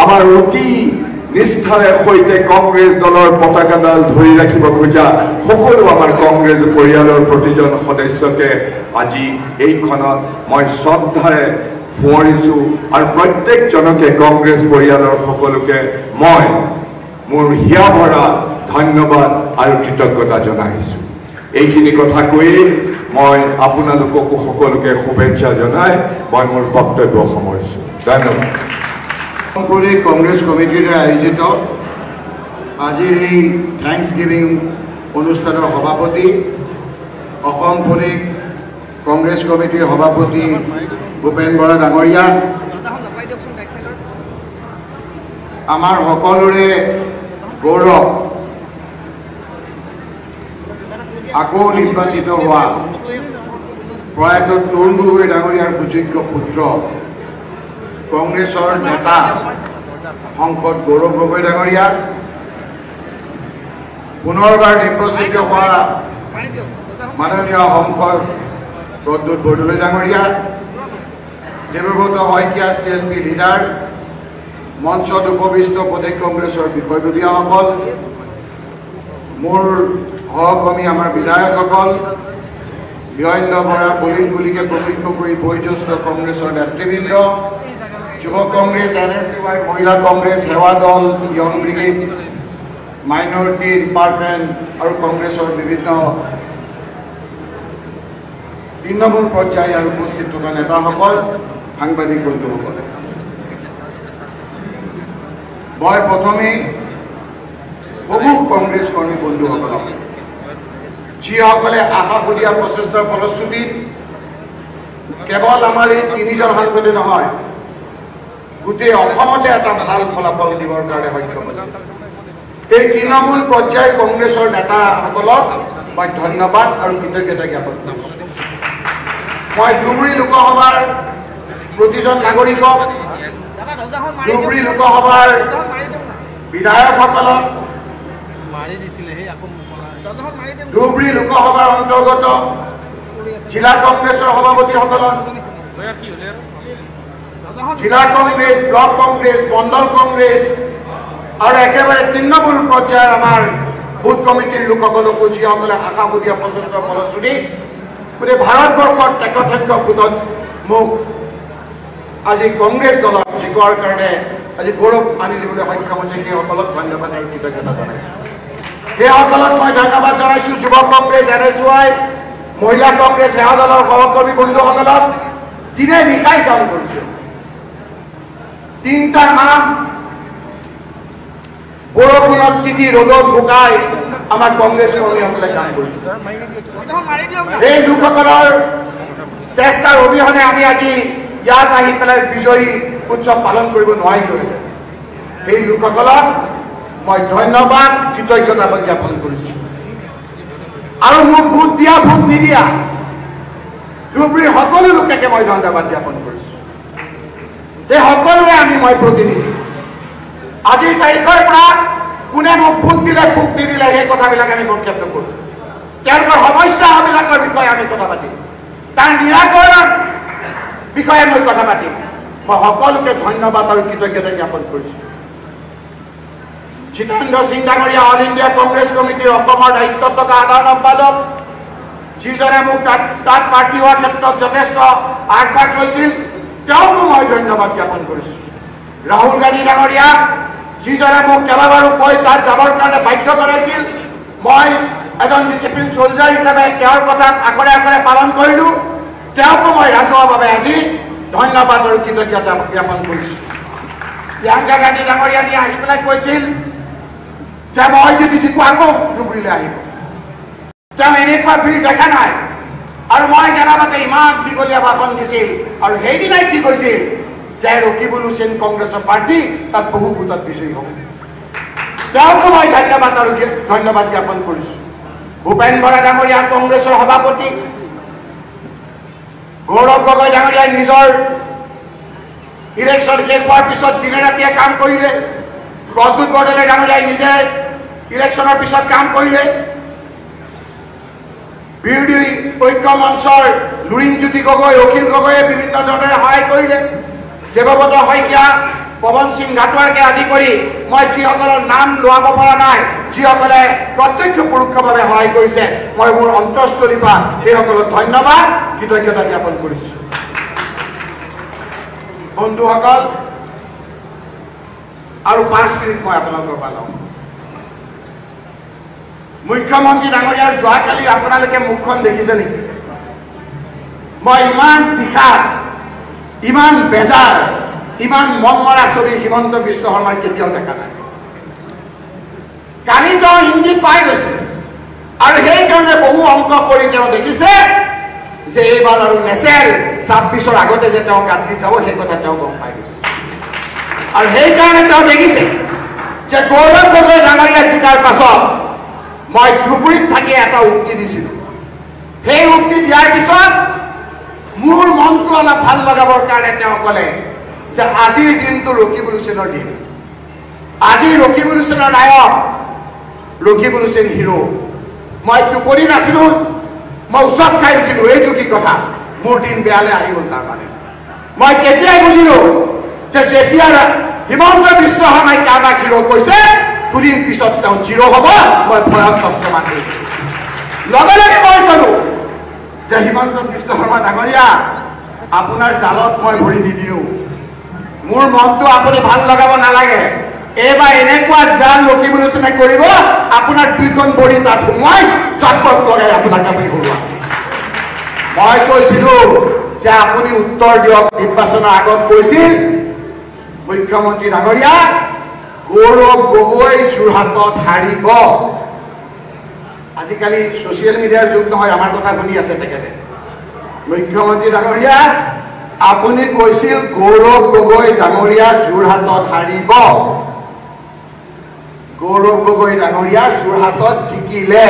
আমাৰ অতি নিষ্ঠাৰে সৈতে কংগ্ৰেছ দলৰ পতাকাডাল ধৰি ৰাখিব খোজা সকলো আমাৰ কংগ্ৰেছ পৰিয়ালৰ প্ৰতিজন সদস্যকে আজি এইখনত মই শ্ৰদ্ধাৰে সোঁৱৰিছোঁ। আৰু প্ৰত্যেকজনকে কংগ্ৰেছ পৰিয়ালৰ সকলোকে মই মোৰ হিয়া ভৰা ধন্যবাদ আৰু কৃতজ্ঞতা জনাইছোঁ। এইখিনি কথা কৈয়ে মই আপোনালোককো সকলোকে শুভেচ্ছা জনাই মই মোৰ বক্তব্য সামৰিছোঁ। ধন্যবাদ।
কংগ্ৰেছ কমিটিৰ আয়োজিত আজিৰ এই থেংকছ গিভিং অনুষ্ঠানৰ সভাপতি, অসম প্ৰদেশ কংগ্ৰেছ কমিটিৰ সভাপতি ভূপেন বৰা ডাঙৰীয়া, আমাৰ সকলোৰে গৌৰৱ আকৌ নিৰ্বাচিত হোৱা প্ৰয়াত তৰুণ গগৈ ডাঙৰীয়াৰ সুযোগ্য পুত্ৰ, কংগ্ৰেছৰ নেতা, সাংসদ গৌৰৱ গগৈ ডাঙৰীয়া, পুনৰবাৰ নিৰ্বাচিত হোৱা মাননীয় সাংসদ প্ৰদ্যুৎ বৰদলৈ ডাঙৰীয়া, দেৱব্ৰত শইকীয়া CLP লিডাৰ, মঞ্চত উপবিষ্ট প্ৰদেশ কংগ্ৰেছৰ বিষয়ববীয়াসকল, মোৰ সহকৰ্মী আমাৰ বিধায়কসকল, বীৰেন্দ্ৰ বৰা, পুলিন গুলিকে প্ৰমুখ্য কৰি বয়োজ্যেষ্ঠ কংগ্ৰেছৰ নেতৃবৃন্দ, যুৱ কংগ্ৰেছ, NSUI, মহিলা কংগ্ৰেছ, সেৱা দল, য়ং ব্ৰিগেড, মাইনৰিটি ডিপাৰ্টমেণ্ট আৰু কংগ্ৰেছৰ বিভিন্ন তৃণমূল পৰ্যায়ৰ আৰু উপস্থিত থকা নেতাসকল, সাংবাদিক বন্ধুসকল, মই প্ৰথমেই সমূহ কংগ্ৰেছ কৰ্মী বন্ধুসকলক, যিসকলে আশাসুলীয়া প্ৰচেষ্টাৰ ফলশ্ৰুতিত কেৱল আমাৰ এই 3জন সাংসদে নহয়, গোটেই অসমতে এটা ভাল ফলাফল দিবৰ কাৰণে সক্ষম হৈছে। এই তৃণমূল পৰ্যায়ৰ কংগ্ৰেছৰ নেতাসকলক মই ধন্যবাদ আৰু কৃতজ্ঞতা জ্ঞাপন কৰিছোঁ। মই ধুবুৰী লোকসভাৰ প্ৰতিজন নাগৰিকক, ধুবুৰী লোকসভাৰ বিধায়কসকলক, ধুবুৰী লোকসভাৰ অন্তৰ্গত জিলা কংগ্ৰেছৰ সভাপতিসকলক, জিলা কংগ্ৰেছ, ব্লক কংগ্ৰেছ, মণ্ডল কংগ্ৰেছ আৰু একেবাৰে তৃণমূল পৰ্যায়ৰ আমাৰ বুথ কমিটিৰ লোকসকলকো, যিসকলে আশাসুলীয়া প্ৰচেষ্টাৰ ফলশ্ৰুতি গোটেই ভাৰতবৰ্ষৰ টেকথক্য ভোটত মোক আজি কংগ্ৰেছ দলক জিকোৱাৰ কাৰণে আজি গৌৰৱ আনি দিবলৈ সক্ষম হৈছে, সেইসকলক ধন্যবাদ আৰু কৃতজ্ঞতা জনাইছোঁ। সেইসকলক মই ধন্যবাদ জনাইছোঁ। যুৱ কংগ্ৰেছ, NSUI, মহিলা কংগ্ৰেছ, সেৱা দলৰ সহকৰ্মী বন্ধুসকলক দিনে নিশাই কাম কৰিছোঁ। 3টা মাহ বৰষুণত তিতি ৰ'দত শুকাই আমাৰ কংগ্ৰেছী কৰ্মীসকলে কাম কৰিছে। এই লোকসকলৰ চেষ্টাৰ অবিহনে আমি আজি ইয়াত আহি পেলাই বিজয়ী উৎসৱ পালন কৰিব নোৱাৰিলোঁ। এই লোকসকলক মই ধন্যবাদ, কৃতজ্ঞতা জ্ঞাপন কৰিছোঁ। আৰু মোক ভোট দিয়া, ভোট নিদিয়া ধুবুৰীৰ সকলো লোককে মই ধন্যবাদ জ্ঞাপন কৰিছোঁ। এই সকলোৰে মই প্ৰতিনিধি। আজিৰ তাৰিখৰ পৰা কোনে মোক ভোট দিলে, ভোট নিদিলে সেই কথাবিলাক আমি প্ৰক্ষেপ নকৰোঁ। তেওঁলোকৰ সমস্যাবিলাকৰ বিষয়ে আমি কথা পাতিম, তাৰ নিৰাকৰণৰ বিষয়ে মই কথা পাতিম। মই সকলোকে ধন্যবাদ আৰু কৃতজ্ঞতা জ্ঞাপন কৰিছোঁ। জিতেন্দ্ৰ সিং ডাঙৰীয়া, অল ইণ্ডিয়া কংগ্ৰেছ কমিটিৰ অসমৰ দায়িত্বত থকা সাধাৰণ সম্পাদক, যিজনে মোক তাত প্ৰাৰ্থী হোৱাৰ ক্ষেত্ৰত যথেষ্ট আগভাগ লৈছিল, তেওঁকো মই ধন্যবাদ জ্ঞাপন কৰিছোঁ। ৰাহুল গান্ধী ডাঙৰীয়া, যিজনে মোক কেইবাবাৰো কৈ তাত যাবৰ কাৰণে বাধ্য কৰাইছিল, মই এজন ডিচিপ্লিন চলজাৰ হিচাপে তেওঁৰ কথা আখৰে আখৰে পালন কৰিলোঁ, তেওঁকো মই ৰাজহুৱাভাৱে আজি ধন্যবাদ আৰু কৃতজ্ঞতা জ্ঞাপন কৰিছোঁ। প্ৰিয়ংকা গান্ধী ডাঙৰীয়া আহি পেলাই কৈছিল যে মই যদি জিকোঁ আকৌ ধুবুৰীলৈ আহিব। তেওঁ এনেকুৱা ভিৰ দেখা নাই, আৰু মই জনামতে ইমান দীঘলীয়া ভাষণ দিছিল, আৰু সেইদিনাই কি কৈছিল যে ৰকিবুল হুছেইন কংগ্ৰেছৰ প্ৰাৰ্থী, তাত বহু ভোটত বিজয়ী হ'ব। তেওঁকো মই ধন্যবাদ জ্ঞাপন কৰিছোঁ। ভূপেন বৰা ডাঙৰীয়া কংগ্ৰেছৰ সভাপতি, গৌৰৱ গগৈ ডাঙৰীয়াই নিজৰ ইলেকশ্যন শেষ হোৱাৰ পিছত দিনে ৰাতিয়ে কাম কৰিলে। প্ৰদ্যুৎ বৰদলৈ ডাঙৰীয়াই নিজে ইলেকশ্যনৰ পিছত কাম কৰিলে। বিৰোধী ঐক্য মঞ্চৰ লুৰিণজ্যোতি গগৈ, অখিল গগৈয়ে বিভিন্ন ধৰণেৰে সহায় কৰিলে। দেৱব্ৰত শইকীয়া, পৱন সিং ঘাটোৱাৰকে আদি কৰি মই যিসকলৰ নাম লোৱাব পৰা নাই, যিসকলে প্ৰত্যক্ষ পৰোক্ষভাৱে সহায় কৰিছে, মই মোৰ অন্তৰস্থলীৰ পৰা সেইসকলক ধন্যবাদ, কৃতজ্ঞতা জ্ঞাপন কৰিছোঁ। বন্ধুসকল, আৰু 5 মিনিট মই আপোনালোকৰ পৰা লওঁ। মুখ্যমন্ত্ৰী ডাঙৰীয়াৰ যোৱাকালি আপোনালোকে মুখখন দেখিছে নেকি? মই ইমান বিষাদ, ইমান বেজাৰ, ইমান মন মৰা ছবি হিমন্ত বিশ্ব শৰ্মাৰ কেতিয়াও দেখা নাই। কালি তেওঁ ইংগিত পাই গৈছে, আৰু সেইকাৰণে বহু অংক কৰি তেওঁ দেখিছে যে এইবাৰ আৰু নেচেল 26ৰ আগতে যে তেওঁ কাটি যাব, সেই কথা তেওঁ গম পাই গৈছে। আৰু সেইকাৰণে তেওঁ দেখিছে যে গৌৰৱ গগৈ ডাঙৰীয়া জিকাৰ পাছত মই ধুবুৰীত থাকি এটা উক্তি দিছিলোঁ। সেই উক্তি দিয়াৰ পিছত মোৰ মনটো অলপ ভাল লগাবৰ কাৰণে তেওঁ ক'লে যে আজিৰ দিনটো ৰকিবুল হুছেইনৰ দিন। আজি ৰকিবুল হুছেইনৰ নায়ক, ৰকিবুল হুছেইন হিৰো। মই টোপনি নাছিলো, মই উচপ খাই উঠিলো। এইটো কি কথা? মোৰ দিন বেয়ালে আহি গ'ল। তাৰমানে মই কেতিয়াই বুজিলো যে যেতিয়া হিমন্ত বিশ্ব শৰ্মাই কাৰোবাক হিৰো কৈছে, দুদিন পিছত তেওঁ জিৰো হ'ব। মই ভয়ত কষ্টমান হৈ লগে লগে মই ক'লো যে হিমন্ত বিশ্ব শৰ্মা ডাঙৰীয়া, আপোনাৰ জালত মই ভৰি নিদিওঁ। মোৰ মনটো আপুনি ভাল লগাব নালাগে। এইবাৰ এনেকুৱা জাল ৰকিবুল হুছেইনে কৰিব, আপোনাৰ দুইখন ভৰি তাত সোমোৱাই চটপট লগাই আপোনাক আপুনি হৰুৱাব। মই কৈছিলো যে আপুনি উত্তৰ দিয়ক। নিৰ্বাচনৰ আগত কৈছিল মুখ্যমন্ত্ৰী ডাঙৰীয়া, গৌৰৱ গগৈ যোৰহাটত হাৰিব। আজিকালি ছ'চিয়েল মিডিয়াৰ যুগ নহয়, আমাৰ কথা শুনি আছে তেখেতে। মুখ্যমন্ত্ৰী ডাঙৰীয়া, আপুনি কৈছিল গৌৰৱ গগৈ ডাঙৰীয়া যোৰহাটত হাৰিব। গৌৰৱ গগৈ ডাঙৰীয়া যোৰহাটত জিকিলে,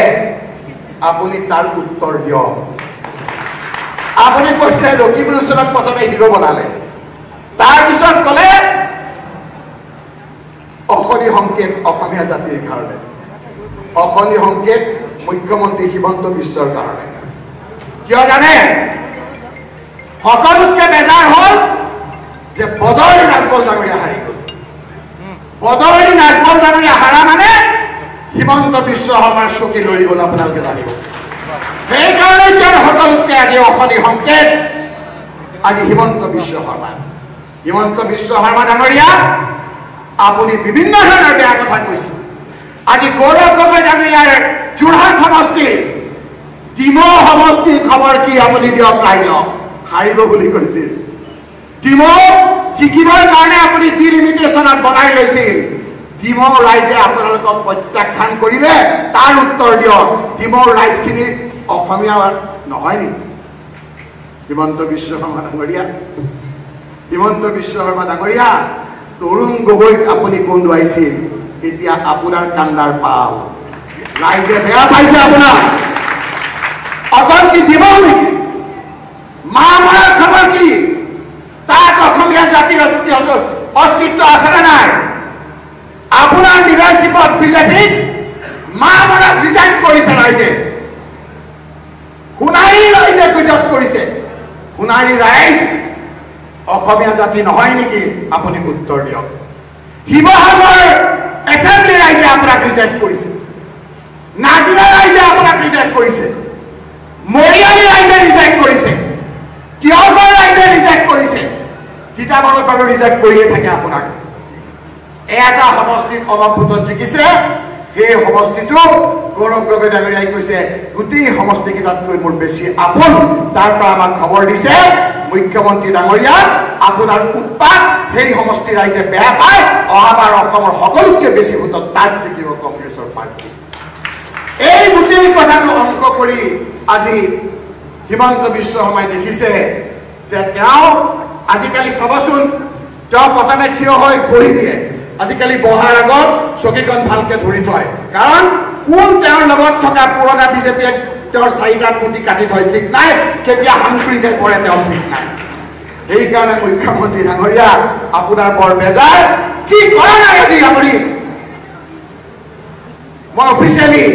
আপুনি তাৰ উত্তৰ দিয়ক। আপুনি কৈছে ৰকিবুল হুছেইনক প্ৰথমে হিৰো বনালে, তাৰপিছত ক'লে অশনি সংকেত অসমীয়া জাতিৰ কাৰণে, অশনি সংকেত মুখ্যমন্ত্ৰী হিমন্ত বিশ্বৰ কাৰণে। কিয় জানে? সকলোতকে বেজাৰ হ'ল যে বদৰুদ্দিন আজমল ডাঙৰীয়া হাৰি গ'ল। বদৰুদ্দিন আজমল ডাঙৰীয়া হাৰা মানে হিমন্ত বিশ্ব শৰ্মাৰ চকী লৰি গ'ল, আপোনালোকে জানিব। সেইকাৰণে তেওঁৰ সকলোতকে আজি অশনি সংকেত আজি হিমন্ত বিশ্ব শৰ্মা। হিমন্ত বিশ্ব শৰ্মা ডাঙৰীয়া, আপুনি বিভিন্ন ধৰণৰ বেয়া কথা কৈছে। আজি গৌৰৱ গগৈ ডাঙৰীয়াৰ যোৰহাট সমষ্টিৰ ডিমৌ সমষ্টিৰ খবৰ কি আপুনি দিয়ক ৰাইজক। হাৰিব বুলি কৈছিল। ডিমৌ জিকিবৰ কাৰণে আপুনি ডিলিমিটেশ্যনত বনাই লৈছিল। ডিমৌ ৰাইজে আপোনালোকক প্ৰত্যাখ্যান কৰিলে, তাৰ উত্তৰ দিয়ক। ডিমৌ ৰাইজখিনি অসমীয়া নহয় নেকি? হিমন্ত বিশ্ব শৰ্মা ডাঙৰীয়া, হিমন্ত বিশ্ব শৰ্মা ডাঙৰীয়া, তৰুণ গগৈক আপুনি কন্দুৱাইছিল, এতিয়া আপোনাৰ কান্দাৰ পাল। ৰাইজে বেয়া পাইছে আপোনাক। অকল কি ডিমৌ নেকি? মা মৰাৰ খবৰ কি? তাত অসমীয়া জাতিৰ অস্তিত্ব আছে নে নাই? আপোনাৰ লিডাৰশ্বিপত বিজেপিক মা মৰাক ৰিজাইন কৰিছে ৰাইজে। সোণাৰী ৰাইজে গুজৰাট কৰিছে। সোণাৰী ৰাইজ অসমীয়া জাতি নহয় নেকি? আপুনি উত্তৰ দিয়ক। শিৱসাগৰ এছেম্বলি ৰাইজে আপোনাক ৰিজেক্ট কৰিছে। নাজিৰা ৰাইজে আপোনাক ৰিজেক্ট কৰিছে। মৰিয়নি ৰাইজে ৰিজেক্ট কৰিছে। তিয়কৰ ৰাইজে ৰিজেক্ট কৰিছে। তিতাবৰত বাৰু ৰিজেক্ট কৰিয়ে থাকে আপোনাক। এটা সমষ্টিত অলপ ভোটত জিকিছে, সেই সমষ্টিটো গৌৰৱ গগৈ ডাঙৰীয়াই কৈছে গোটেই সমষ্টিকেইটাতকৈ মোৰ বেছি আপোন। তাৰ পৰা আমাক খবৰ দিছে মুখ্যমন্ত্ৰী ডাঙৰীয়া, আপোনাৰ উৎপাত সেই সমষ্টি ৰাইজে বেয়া পায়। অহাবাৰ অসমৰ সকলোতকৈ বেছি ভোটত তাত জিকিব কংগ্ৰেছৰ পাৰ্টি। এই গোটেই কথাটো অংক কৰি আজি হিমন্ত বিশ্ব শৰ্মাই দেখিছে যে তেওঁ আজিকালি চাবচোন, তেওঁ প্ৰথমে থিয় হৈ বহি দিয়ে। আজিকালি বহাৰ আগত চকীখন ভালকে ধৰি থয়, কাৰণ কোন তেওঁৰ লগত থকা পুৰণা বিজেপিয়ে তেওঁৰ 4টা কোটি কাটি থয় ঠিক নাই, কেতিয়া সামগ্ৰিকে কৰে তেওঁ ঠিক নাই। সেইকাৰণে মুখ্যমন্ত্ৰী ডাঙৰীয়া, আপোনাৰ বৰ বেজাৰ। কি কৰা নাই আজি আপুনি? মই অফিচিয়েলি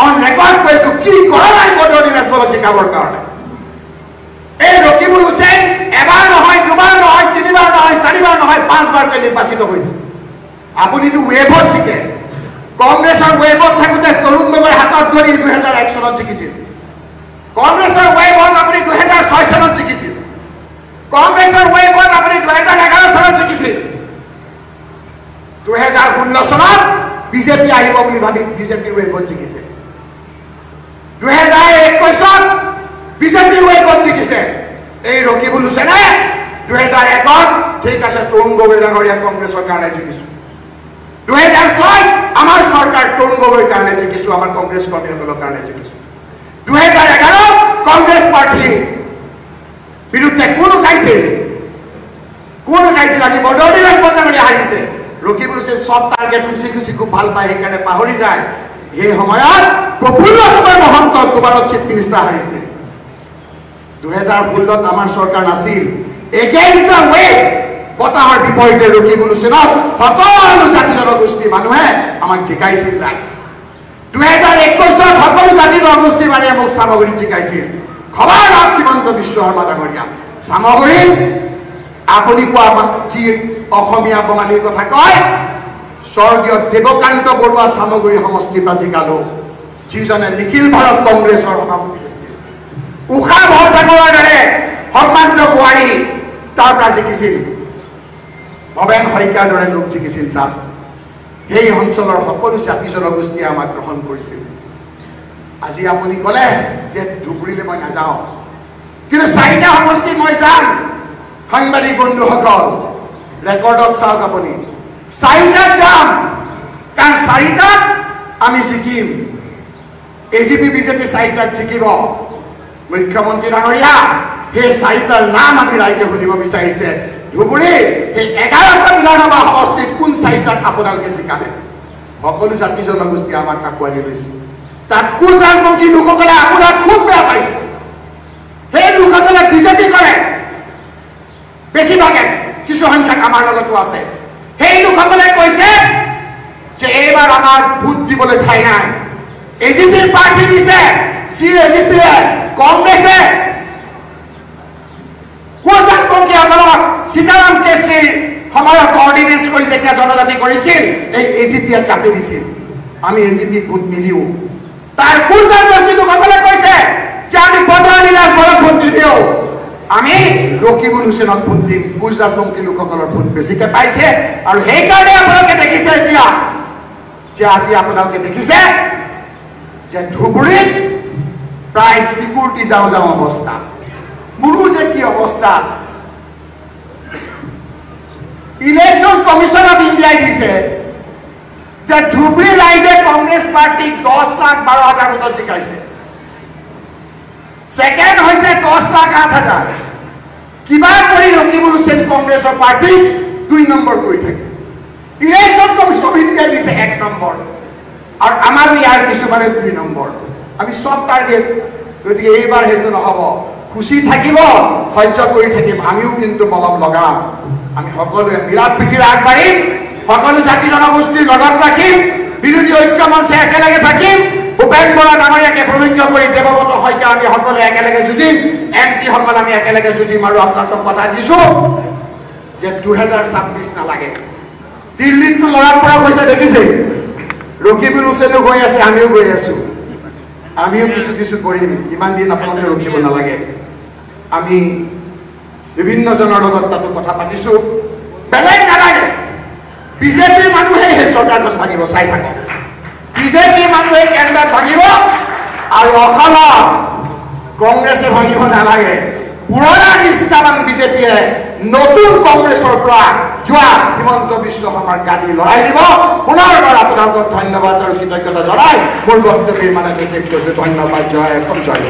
অন ৰেকৰ্ড কৈছো, কি কৰা নাই বদৰুদ্দিন আজমলক জিকাবৰ কাৰণে? এই ৰকিবুল হুছেইন এবাৰ নহয়, দুবাৰ নহয়, 3বাৰ নহয়, 4বাৰ নহয়, 5বাৰকৈ নিৰ্বাচিত হৈছে। আপুনিতো ৱেভত জিকে। কংগ্ৰেছৰ ৱেভত থাকোঁতে তৰুণ গগৈৰ হাতত ধৰি 2001 চনত জিকিছিল। কংগ্ৰেছৰ ৱেভত আপুনি 2006 চনত জিকিছিল। কংগ্ৰেছৰ ৱেভত আপুনি 2011 চনত জিকিছিল। 2016 চনত বিজেপি আহিব বুলি ভাবি বিজেপিৰ ৱেভত জিকিছে। 2021 বিজেপিৰ ৱেভত জিকিছে। এই ৰকিবুল হুছেইনে 2001 ঠিক আছে তৰুণ গগৈ ডাঙৰীয়া কংগ্ৰেছৰ কাৰণে জিকিছো। 2006 আমাৰ চৰকাৰ তৰুণ গগৈৰ কাৰণে জিকিছো, আমাৰ কংগ্ৰেছ কৰ্মীসকলৰ কাৰণে জিকিছো। 2011 কংগ্ৰেছ পাৰ্টি বিৰুদ্ধে কোন উঠাইছিল? আজি বদৰুদ্দিন আজমল ডাঙৰীয়া হাৰিছে। ৰকিবুল হুছেইন সব টাৰ্গেট খুচি খুচি খুব ভাল পায়, সেইকাৰণে পাহৰি যায়। সেই সময়ত প্ৰফুল্ল কুমাৰ মহন্ত দুবাৰত চিফ মিনিষ্টাৰ হাৰিছিল। 2016 আমাৰ চৰকাৰ নাছিল। এগেইনষ্ট দ্য ৱেভ বতাহৰ বিপৰীতে ৰকিবুল হুছেইনক সকলো জাতি জনগোষ্ঠী মানুহে আমাক জিকাইছিল ৰাইজ 2021 সকলো জাতি জনগোষ্ঠী মানে মোক সামগ্ৰীত জিকাইছিল খবৰ ৰাখ হিমন্ত বিশ্ব শৰ্মা ডাঙৰীয়া সামগ্ৰীত আপুনি কোৱা যি অসমীয়া বঙালীৰ কথা কয় স্বৰ্গীয় দেৱকান্ত বৰুৱা সামগ্ৰী সমষ্টিৰ পৰা জিকালো যিজনে নিখিল ভাৰত কংগ্ৰেছৰ সভাপতি উষা ভৰঠাকুৰৰ দৰে সন্মানিত বোৱাৰী তাৰ পৰা জিকিছিল ভৱেন শইকীয়াৰ দৰে লোক জিকিছিল তাত সেই অঞ্চলৰ সকলো জাতি জনগোষ্ঠীয়ে আমাক গ্ৰহণ কৰিছিল আজি আপুনি ক'লে যে ধুবুৰীলৈ মই নাযাওঁ কিন্তু চাৰিটা সমষ্টিত মই যাম সাংবাদিক বন্ধুসকল ৰেকৰ্ডত চাওক আপুনি চাৰিটাত যাম কাৰণ চাৰিটাত আমি জিকিম এজিপি বিজেপি চাৰিটাত জিকিব মুখ্যমন্ত্ৰী ডাঙৰীয়া সেই চাৰিটাৰ নাম আমি ৰাইজে শুনিব বিচাৰিছে ধুবুৰীৰ সেই 11টা বিধানসভা সমষ্টিত কোন চাৰিটাত আপোনালোকে জিকালে সকলো জাতি জনগোষ্ঠী আমাক আঁকোৱালি লৈছে তাত কোচ ৰাজবংশী লোকসকলে আপোনাক খুব বেয়া পাইছে সেই লোকসকলে বিজেপি কৰে বেছিভাগে কিছু সংখ্যক আমাৰ লগতো আছে সেই লোকসকলে কৈছে যে এইবাৰ আমাৰ ভোট দিবলৈ ঠাই নাই এজিপিৰ প্ৰাৰ্থী দিছে চি এজিপিয়ে কংগ্ৰেছে কোচ ৰাজবংশীসকলক সীতাৰাম কেশৰীৰ সময়ত অৰ্ডিনেন্স কৰি যেতিয়া জনজাতি কৰিছিল এই এজিপিয়ে কাটি দিছিল আমি এজিপিক ভোট নিদিওঁ তাৰ কোচ ৰাজবংশী লোকসকলে কৈছে যে আমি বদৰাণী ৰাজভৰত ভোট নিদিওঁ আমি ৰকিবুল হুছেইনক ভোট দিম কোচ ৰাজবংশী লোকসকলৰ ভোট বেছিকৈ পাইছে আৰু সেইকাৰণে আপোনালোকে দেখিছে এতিয়া যে আজি আপোনালোকে দেখিছে যে ধুবুৰীত প্ৰায় চিকিউৰিটি যাওঁ যাওঁ অৱস্থা মোৰো যে কি অৱস্থা ইলেকশ্যন কমিশ্যন অফ ইণ্ডিয়াই দিছে যে ধুবুৰী ৰাইজে কংগ্ৰেছ পাৰ্টিক 10,12,000 ভোটত জিকাইছে সেকেন্ড হৈছে 10,08,000 কিবা কৰি ৰকিবুল হুছেইন কংগ্ৰেছৰ পাৰ্টিক 2 নম্বৰ কৰি থাকে ইলেকশ্যন কমিশ্যন অফ ইণ্ডিয়াই দিছে 1 নম্বৰ আৰু আমাৰ ইয়াৰ কিছুমানে 2 নম্বৰ আমি সব টাৰ্গেট গতিকে এইবাৰ হেতু নহব খুশি থাকিব সহ্য কৰি থাকিম আমিও কিন্তু মলম লগাম আমি সকলোৱে মিলা প্ৰীতিৰে আগবাঢ়িম সকলো জাতি জনগোষ্ঠীৰ লগত ৰাখিম বিৰোধী ঐক্য মঞ্চে একেলগে থাকিম ভূপেন বৰা ডাঙৰীয়াকে প্ৰমুখ্য কৰি দেৱব্ৰত শইকীয়া আমি সকলোৱে একেলগে যুঁজিম এমপি সকল আমি একেলগে যুঁজিম আৰু আপোনালোকক কথা দিছো যে 2026 নালাগে দিল্লীত লৰাৰ পৰা কৈছে দেখিছে ৰকিবুল হুছেইনো গৈ আছে আমিও গৈ আছো আমিও কিছু কৰিম ইমান দিন আপোনালোকে ৰখিব নালাগে আমি বিভিন্ন জনৰ লগত তাতো কথা পাতিছো বেলেগ নালাগে বিজেপিৰ মানুহে সেই চৰকাৰখন ভাঙিব চাই থাকক বিজেপিৰ মানুহে কেন্দ্ৰত ভাঙিব আৰু অসমত কংগ্ৰেছে ভাঙিব নালাগে পুৰণা নিষ্ঠাবান বিজেপিয়ে নতুন কংগ্ৰেছৰ পৰা যোৱা হিমন্ত বিশ্ব শৰ্মাৰ গাদী লৰাই দিব পুনৰবাৰ আপোনালোকক ধন্যবাদ আৰু কৃতজ্ঞতা জনাই মোৰ বক্তব্য মানে বিশেষ কৰিছো ধন্যবাদ জয় অসম জয়